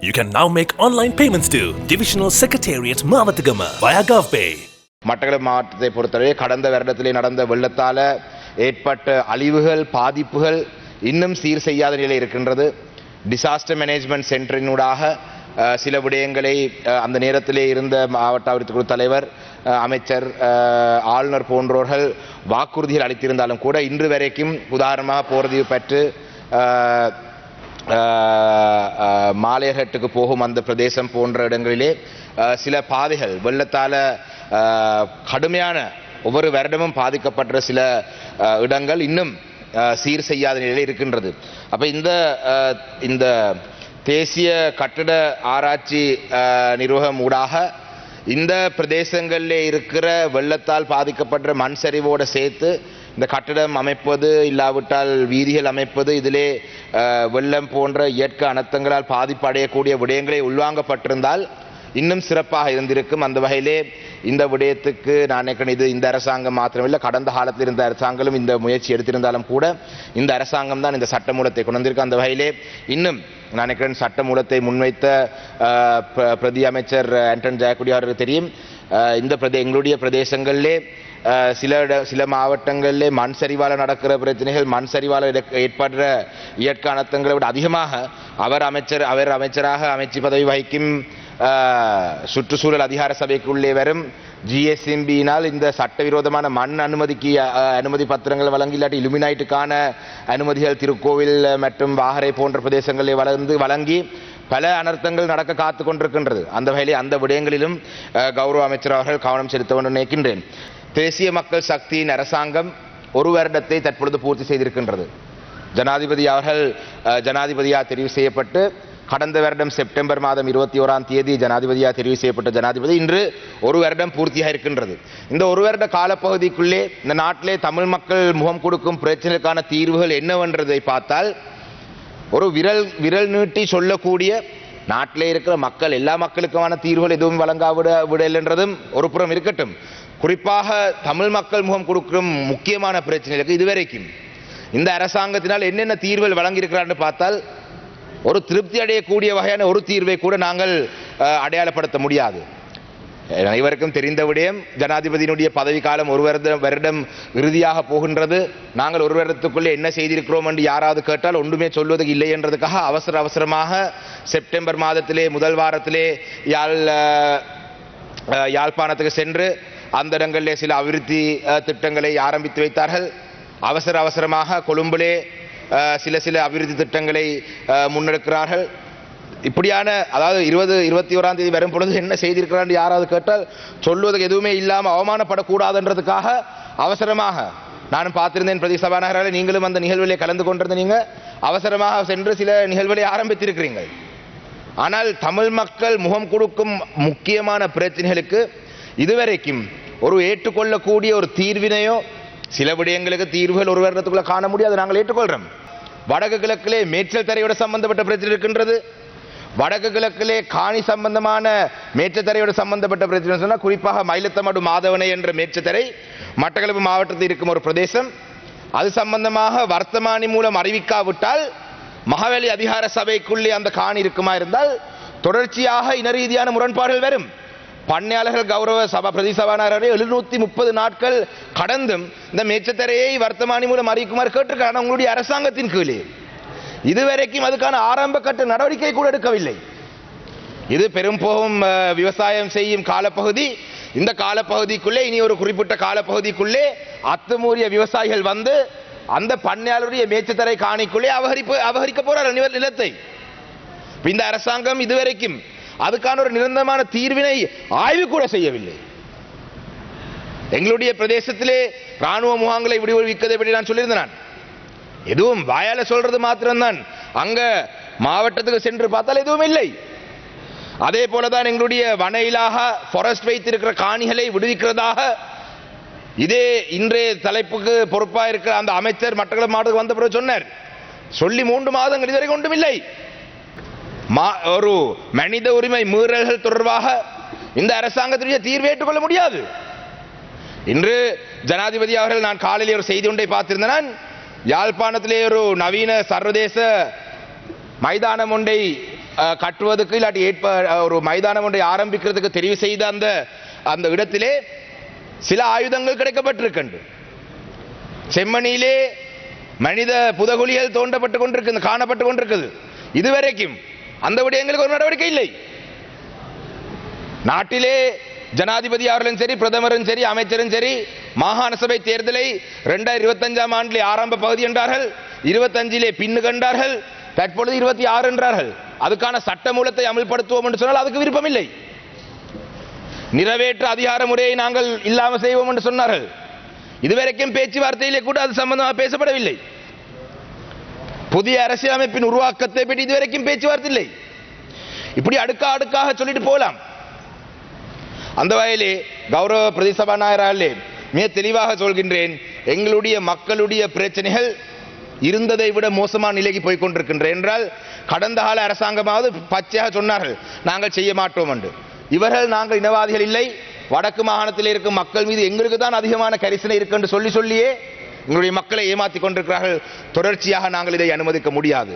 You can now make online payments to Divisional Secretariat Mavathagama via GovPay. Batticaloa மாவட்டத்தை பொறுத்தவரை கடந்த வருடத்திலே நடந்த வெள்ளத்தால் ஏற்பட்ட அழிவுகள் பாதிப்புகள் இன்னும் சீர் செய்யாத நிலை இருக்கின்றது. டிசாஸ்டர் மேனேஜ்மெண்ட் சென்டரினூடாக சில விடயங்களை அந்த நேரத்திலே இருந்த மாவட்ட அபிவிருத்தி குழு தலைவர், அமைச்சர், ஆளுநர் போன்றோர்கள் வாக்குறுதிகள் அளித்திருந்தாலும் கூட இன்று வரைக்கும் உதாரணமாக போர்தீவு பற்று மாலையகட்டுக்கு போகும் அந்த பிரதேசம் போன்ற இடங்களிலே சில பாதைகள் வெள்ளத்தால் கடுமையான ஒவ்வொரு வருடமும் பாதிக்கப்பட்ட சில இடங்கள் இன்னும் சீர் செய்யாத நிலையில் இருக்கின்றது. அப்போ இந்த தேசிய கட்டிட ஆராய்ச்சி நிறுவனம் ஊடாக இந்த பிரதேசங்களில் இருக்கிற வெள்ளத்தால் பாதிக்கப்பட்ட மண் சரிவோடு சேர்த்து இந்த கட்டிடம் அமைப்பது இல்லாவிட்டால் வீதிகள் அமைப்பது இதிலே வெள்ளம் போன்ற இயற்கை அனர்த்தங்களால் பாதிப்பு அடையக்கூடிய விடயங்களை உள்வாங்கப்பட்டிருந்தால் இன்னும் சிறப்பாக இருந்திருக்கும். அந்த வகையிலே இந்த விடயத்துக்கு நான் நினைக்கிறேன், இது இந்த அரசாங்கம் மாத்திரமில்லை, கடந்த காலத்தில் இருந்த அரசாங்கங்களும் இந்த முயற்சி எடுத்திருந்தாலும் கூட இந்த அரசாங்கம் தான் இந்த சட்டமூலத்தை கொண்டு வந்திருக்கு. அந்த வகையிலே இன்னும் நான் நினைக்கிறேன் சட்டமூலத்தை முன்வைத்த பிரதி அமைச்சர் ஆண்டன் ஜெயக்குடி அவர்களுக்கு தெரியும், எங்களுடைய பிரதேசங்களிலே சில மாவட்டங்களிலே மண் சரிவால் நடக்கிற பிரச்சனைகள், மண் சரிவால் ஏற்படுற இயற்கை அனர்த்தங்களை விட அதிகமாக அவர் அமைச்சராக அமைச்சு பதவி வகிக்கும் சுற்றுச்சூழல் அதிகார சபைக்குள்ளே வரும் ஜிஎஸ்எம்பியினால் இந்த சட்டவிரோதமான மண் அனுமதி பத்திரங்கள் வழங்கி, இல்லாட்டி இலுமினைட்டுக்கான அனுமதிகள் திருக்கோவில் மற்றும் வாகரை போன்ற பிரதேசங்களில் வழங்கி பல அனர்த்தங்கள் நடக்க காத்து கொண்டிருக்கின்றது. அந்த வகையிலே அந்த விடயங்களிலும் கௌரவ அமைச்சர் அவர்கள் கவனம் செலுத்த வேண்டும் நினைக்கின்றேன். தேசிய மக்கள் சக்தியின் அரசாங்கம் ஒரு வருடத்தை தற்பொழுது பூர்த்தி செய்திருக்கின்றது. ஜனாதிபதி அவர்கள் ஜனாதிபதியாக தெரிவு செய்யப்பட்டு கடந்த வருடம் செப்டம்பர் மாதம் 21ஆம் தேதி ஜனாதிபதியாக தெரிவு செய்யப்பட்ட ஜனாதிபதி இன்று ஒரு வருடம் பூர்த்தியாக இருக்கின்றது. இந்த ஒரு வருட காலப்பகுதிக்குள்ளே இந்த நாட்டிலே தமிழ் மக்கள் முகம் கொடுக்கும் பிரச்சனைக்கான தீர்வுகள் என்னவென்றதை பார்த்தால், ஒரு விரல் நீட்டி சொல்லக்கூடிய நாட்டிலே இருக்கிற மக்கள் எல்லா மக்களுக்குமான தீர்வுகள் எதுவும் வழங்காவிடல் என்றதும் ஒரு புறம் இருக்கட்டும், குறிப்பாக தமிழ் மக்கள் முகம் கொடுக்கும் முக்கியமான பிரச்சனைகளுக்கு இதுவரைக்கும் இந்த அரசாங்கத்தினால் என்னென்ன தீர்வுகள் வழங்கியிருக்கிறான்னு பார்த்தால் ஒரு திருப்தி அடையக்கூடிய வகையான ஒரு தீர்வை கூட நாங்கள் அடையாளப்படுத்த முடியாது. அனைவருக்கும் தெரிந்த விடயம், ஜனாதிபதியினுடைய பதவிக்காலம் ஒரு வருடம் இறுதியாக போகின்றது. நாங்கள் ஒரு வருடத்துக்குள்ளே என்ன செய்திருக்கிறோம் என்று யாராவது கேட்டால் ஒன்றுமே சொல்வதற்கு இல்லை என்றதுக்காக அவசரமாக செப்டம்பர் மாதத்திலே முதல் வாரத்திலே யாழ்ப்பாணத்துக்கு சென்று அந்த இடங்களிலே சில அபிவிருத்தி திட்டங்களை ஆரம்பித்து வைத்தார்கள். அவசரமாக கொழும்பிலே சில அபிவிருத்தி திட்டங்களை முன்னெடுக்கிறார்கள். இப்படியான, அதாவது 21ஆம் தேதி வரும் பொழுது என்ன செய்திருக்கிறார் யாராவது கேட்டால் சொல்வதற்கு எதுவுமே இல்லாமல் அவமானப்படக்கூடாதுன்றதுக்காக அவசரமாக, நானும் பார்த்திருந்தேன் பிரதி சபாநாயகர்களே, நீங்களும் அந்த நிகழ்வுகளை கலந்து கொண்டிருந்த நீங்க அவசரமாக சென்று சில நிகழ்வுகளை ஆரம்பித்திருக்கிறீர்கள். ஆனால் தமிழ் மக்கள் முகம் கொடுக்கும் முக்கியமான பிரச்சனைகளுக்கு இதுவரைக்கும் ஒரு ஏற்றுக்கொள்ளக்கூடிய ஒரு தீர்வினையோ, சில விடயங்களுக்கு தீர்வுகள் ஒரு வருடத்துக்குள்ள காண முடியாது, நாங்கள் ஏற்றுக்கொள்றோம். வடக்கு கிழக்கிலே மேய்ச்சல் தரையோட சம்பந்தப்பட்ட பிரச்சனை இருக்கின்றது. வடக்கு கிழக்கிலே காணி சம்பந்தமான மேய்ச்சல் தரையோடு சம்பந்தப்பட்ட பிரச்சனை சொன்னால் குறிப்பாக மயிலத்தமடு மாதவனை என்ற மேய்ச்சல் தரை மட்டக்களப்பு மாவட்டத்தில் இருக்கும் ஒரு பிரதேசம். அது சம்பந்தமாக வர்த்தமானி மூலம் அறிவிக்காவிட்டால் மகாவலி அதிகார சபைக்குள்ளே அந்த காணி இருக்குமா இருந்தால் தொடர்ச்சியாக இன ரீதியான முரண்பாடுகள் வரும். பண்ணையாளர்கள் கௌரவ சபா பிரதி சபாநாயகரை 730 நாட்கள் கடந்தும் இந்த மேச்சத்தரையை வர்த்தமானி மூலம் அறிவிக்குமாறு கேட்டிருக்காங்க உங்களுடைய அரசாங்கத்தின் கீழே. இதுவரைக்கும் அதுக்கான ஆரம்ப கட்ட நடவடிக்கை கூட எடுக்கவில்லை. இது பெரும்போகும் விவசாயம் செய்யும் காலப்பகுதி. இந்த காலப்பகுதிக்குள்ளே இனி ஒரு குறிப்பிட்ட காலப்பகுதிக்குள்ளே அத்துமூறிய விவசாயிகள் வந்து அந்த பண்ணையாளருடைய மேச்சத்தரை காணிக்குள்ளே அபகரிக்க போறார் நிலத்தை. இந்த அரசாங்கம் இதுவரைக்கும் அதுக்கான ஒரு நிரந்தரமான தீர்வினை ஆய்வு கூட செய்யவில்லை. எங்களுடைய பிரதேசத்திலே ராணுவ முகாம்களை விடுவிக்கதை பற்றி நான் சொல்லியிருந்தேன். எதுவும் வாயால சொல்றது மாத்திரம்தான், அங்க மாவட்டத்துக்கு சென்று பார்த்தால் எதுவும் இல்லை. அதே போலதான் எங்களுடைய வனையிலாக ஃபாரஸ்ட் வைத்திருக்கிற காணிகளை விடுவிக்கிறதாக இதே இன்றைய தலைப்புக்கு பொறுப்பாக இருக்கிற அந்த அமைச்சர் மட்டக்களப்பு மாவட்டத்துக்கு வந்த பிறகு சொன்னார். சொல்லி 3 மாதங்கள் இதுவரை ஒன்றும் இல்லை. ஒரு மனித உரிமை மீறல்கள் தொடர்பாக இந்த அரசாங்கத்தினுடைய தீர்வை ஏற்றுக்கொள்ள முடியாது. இன்று ஜனாதிபதி அவர்கள், நான் காலையில் ஒரு செய்தி ஒன்றை பார்த்திருந்தேன். யாழ்ப்பாணத்திலே ஒரு நவீன சர்வதேச மைதானம் ஒன்றை கட்டுவதற்கு இல்லாட்டி ஒரு மைதானம் ஒன்றை ஆரம்பிக்கிறதுக்கு தெரிவு செய்த அந்த இடத்திலே சில ஆயுதங்கள் கிடைக்கப்பட்டிருக்கின்ற செம்மணியிலே மனித புதகுலிகள் தோண்டப்பட்டு கொண்டிருக்கு காணப்பட்டு கொண்டிருக்குது. இதுவரைக்கும் அந்த விடயங்களுக்கு ஒரு நடவடிக்கை இல்லை. நாட்டிலே ஜனாதிபதி அவர்களும் சரி, பிரதமரும் சரி, அமைச்சரும் சரி, மாகாண சபை தேர்தலை 2025 ஆண்டிலே ஆரம்ப பகுதி என்றார்கள், 25 பின்னு கண்டார்கள், தற்பொழுது 26 என்றார்கள். அதுக்கான சட்ட மூலத்தை அமல்படுத்துவோம் என்று சொன்னால் அதுக்கு விருப்பம் இல்லை. நிறைவேற்ற அதிகார முறையை நாங்கள் இல்லாமல் செய்வோம் என்று சொன்னார்கள். இதுவரைக்கும் பேச்சுவார்த்தையிலே கூட அது சம்பந்தமாக பேசப்படவில்லை. புதிய அரசியலமைப்பின் உருவாக்கத்தை பற்றி இதுவரைக்கும் பேச்சுவார்த்தை இல்லை. இப்படி அடுக்காக சொல்லிட்டு போகலாம். அந்த வகையிலே கௌரவ பிரதிசபாநாயகர்களே மிக தெளிவாக சொல்கின்றேன், எங்களுடைய மக்களுடைய பிரச்சனைகள் இருந்ததை விட மோசமான நிலைக்கு போய் கொண்டிருக்கின்றன என்றால் கடந்த கால அரசாங்கமாவது பச்சையாக சொன்னார்கள் நாங்கள் செய்ய மாட்டோம் என்று. இவர்கள் நாங்கள் இனவாதிகள் இல்லை, வடக்கு மாகாணத்தில் இருக்கும் மக்கள் மீது எங்களுக்கு தான் அதிகமான கரிசனை இருக்கு என்று சொல்லியே எங்களுடைய மக்களை ஏமாற்றிக் கொண்டிருக்கிறார்கள். தொடர்ச்சியாக நாங்கள் இதை அனுமதிக்க முடியாது.